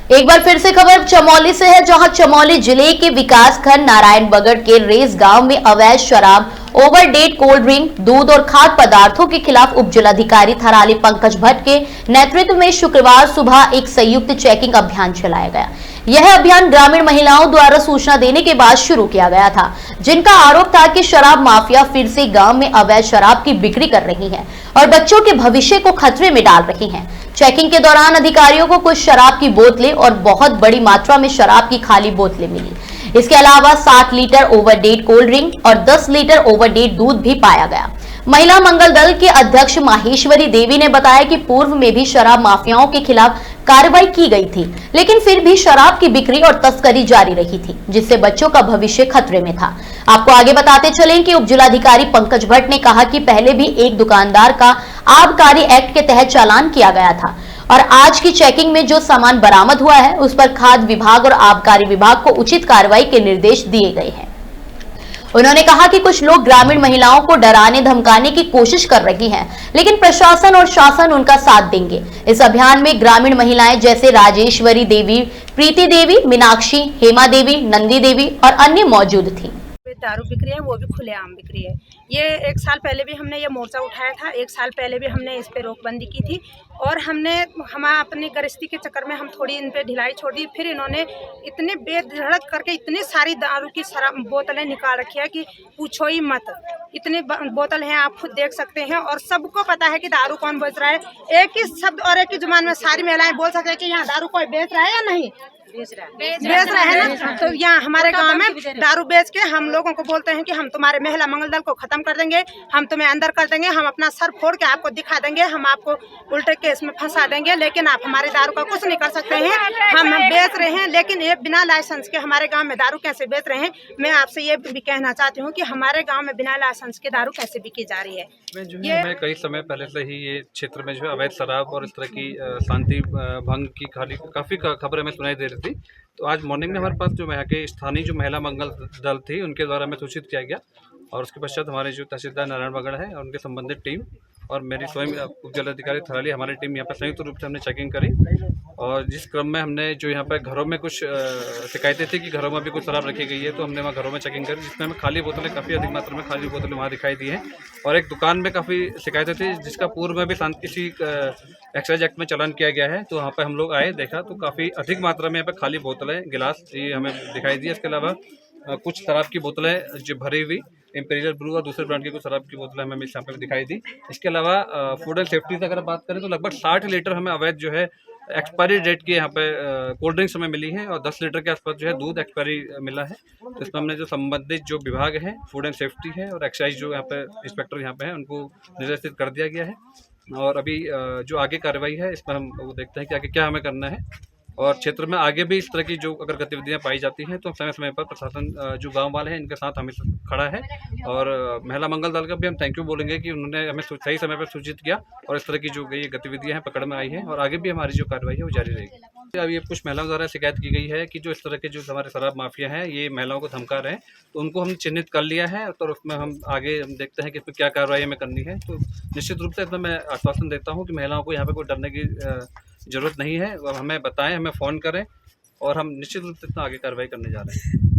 एक बार फिर से खबर चमोली से है, जहां चमोली जिले के विकासखंड नारायणबगड़ के रेस गांव में अवैध शराब, ओवरडेट कोल्ड ड्रिंक, दूध और खाद्य पदार्थों के खिलाफ उप जिलाधिकारी थराली पंकज भट्ट के नेतृत्व में शुक्रवार सुबह एक संयुक्त चेकिंग अभियान चलाया गया। यह अभियान ग्रामीण महिलाओं द्वारा सूचना देने के बाद शुरू किया गया था, जिनका आरोप था कि शराब माफिया फिर से गांव में अवैध शराब की बिक्री कर रही है और बच्चों के भविष्य को खतरे में डाल रही हैं। चेकिंग के दौरान अधिकारियों को कुछ शराब की बोतलें और बहुत बड़ी मात्रा में शराब की खाली बोतलें मिली। इसके अलावा 60 लीटर ओवरडेट कोल्ड ड्रिंक और 10 लीटर ओवरडेट दूध भी पाया गया। महिला मंगल दल के अध्यक्ष माहेश्वरी देवी ने बताया कि पूर्व में भी शराब माफियाओं के खिलाफ कार्रवाई की गई थी, लेकिन फिर भी शराब की बिक्री और तस्करी जारी रही थी, जिससे बच्चों का भविष्य खतरे में था। आपको आगे बताते चलें कि उप जिलाधिकारी पंकज भट्ट ने कहा कि पहले भी एक दुकानदार का आबकारी एक्ट के तहत चालान किया गया था और आज की चेकिंग में जो सामान बरामद हुआ है उस पर खाद्य विभाग और आबकारी विभाग को उचित कार्रवाई के निर्देश दिए गए हैं। उन्होंने कहा कि कुछ लोग ग्रामीण महिलाओं को डराने धमकाने की कोशिश कर रही हैं, लेकिन प्रशासन और शासन उनका साथ देंगे। इस अभियान में ग्रामीण महिलाएं जैसे राजेश्वरी देवी, प्रीति देवी, मीनाक्षी, हेमा देवी, नंदी देवी और अन्य मौजूद थी। दारू बिक्री है, वो भी खुलेआम बिक्री है। ये 1 साल पहले भी हमने ये मोर्चा उठाया था, 1 साल पहले भी हमने इस पे रोकबंदी की थी और हम अपनी गृहस्थी के चक्कर में हम थोड़ी इन पे ढिलाई छोड़ दी। फिर इन्होंने इतने बेधड़क करके इतनी सारी दारू की शराब बोतलें निकाल रखी है कि पूछो ही मत। इतनी बोतल हैं, आप खुद देख सकते हैं और सबको पता है कि दारू कौन बेच रहा है। एक ही शब्द और एक ही जुबान में सारी महिलाएं बोल सकते हैं कि यहाँ दारू कोई बेच रहा है या नहीं बेच रहा है ना। तो यहाँ हमारे गांव में दारू बेच के हम लोगों को बोलते हैं कि हम तुम्हारे महिला मंगल दल को खत्म कर देंगे, हम तुम्हें अंदर कर देंगे, हम अपना सर फोड़ के आपको दिखा देंगे, हम आपको उल्टे केस में फंसा देंगे, लेकिन आप हमारे दारू का कुछ नहीं कर सकते हैं। हम बेच रहे हैं, लेकिन ये बिना लाइसेंस के हमारे गाँव में दारू कैसे बेच रहे हैं। मैं आपसे ये भी कहना चाहती हूँ कि हमारे गाँव में बिना लाइसेंस के दारू कैसे बिकी जा रही है। मैं कई समय पहले से ही ये क्षेत्र में जो है अवैध शराब और इस तरह की शांति भंग की काफ़ी खबरें हमें सुनाई दे रही थी। तो आज मॉर्निंग में हमारे पास जो यहाँ के स्थानीय जो महिला मंगल दल थी उनके द्वारा हमें सूचित किया गया और उसके पश्चात हमारे जो तहसीलदार नारायणबगड़ है और उनके संबंधित टीम और मेरी स्वयं उप जिलाधिकारी थराली हमारी टीम यहाँ पर संयुक्त रूप से हमने चेकिंग करी और जिस क्रम में हमने जो यहाँ पर घरों में कुछ शिकायतें थी कि घरों में भी कुछ शराब रखी गई है, तो हमने वहाँ घरों में चेकिंग करी जिसमें हमें खाली बोतलें काफ़ी अधिक मात्रा में खाली बोतलें वहाँ दिखाई दी हैं और एक दुकान में काफ़ी शिकायतें थी जिसका पूर्व में भी किसी एक्साइज एक्ट में चालान किया गया है। तो वहाँ पर हम लोग आए, देखा तो काफ़ी अधिक मात्रा में यहाँ पर खाली बोतलें, गिलास ये हमें दिखाई दी। इसके अलावा कुछ शराब की बोतलें जो भरी हुई इंपीरियल ब्लू और दूसरे ब्रांड की कुछ शराब की बोतलें हमें इस यहाँ पर दिखाई दी। इसके अलावा फूड एंड सेफ्टी से अगर बात करें तो लगभग 60 लीटर हमें अवैध जो है एक्सपायरी डेट की यहाँ पे कोल्ड ड्रिंक्स हमें मिली है और 10 लीटर के आसपास जो है दूध एक्सपायरी मिला है। तो इसमें हमने जो संबंधित जो विभाग है, फूड एंड सेफ्टी है और एक्साइज जो यहाँ पे इंस्पेक्टर यहाँ पे हैं, उनको निर्देशित कर दिया गया है और अभी जो आगे कार्रवाई है इसमें हम वो देखते हैं कि आगे क्या हमें करना है और क्षेत्र में आगे भी इस तरह की जो अगर गतिविधियां पाई जाती हैं तो समय समय पर प्रशासन जो गांव वाले हैं इनके साथ हमेशा खड़ा है और महिला मंगल दल का भी हम थैंक यू बोलेंगे कि उन्होंने हमें सही समय पर सूचित किया और इस तरह की जो ये गतिविधियां हैं पकड़ में आई हैं और आगे भी हमारी जो कार्रवाई है वो जारी रहेगी। अब ये कुछ महिलाओं द्वारा शिकायत की गई है कि जो इस तरह के जो हमारे शराब माफिया हैं ये महिलाओं को धमका रहे हैं, तो उनको हम चिन्हित कर लिया है तो उसमें हम आगे हम देखते हैं कि इसमें क्या कार्रवाई हमें करनी है। तो निश्चित रूप से इसमें मैं आश्वासन देता हूँ कि महिलाओं को यहाँ पर कोई डरने की जरूरत नहीं है, हमें बताएं, हमें फ़ोन करें और हम निश्चित रूप से इतना आगे कार्रवाई करने जा रहे हैं।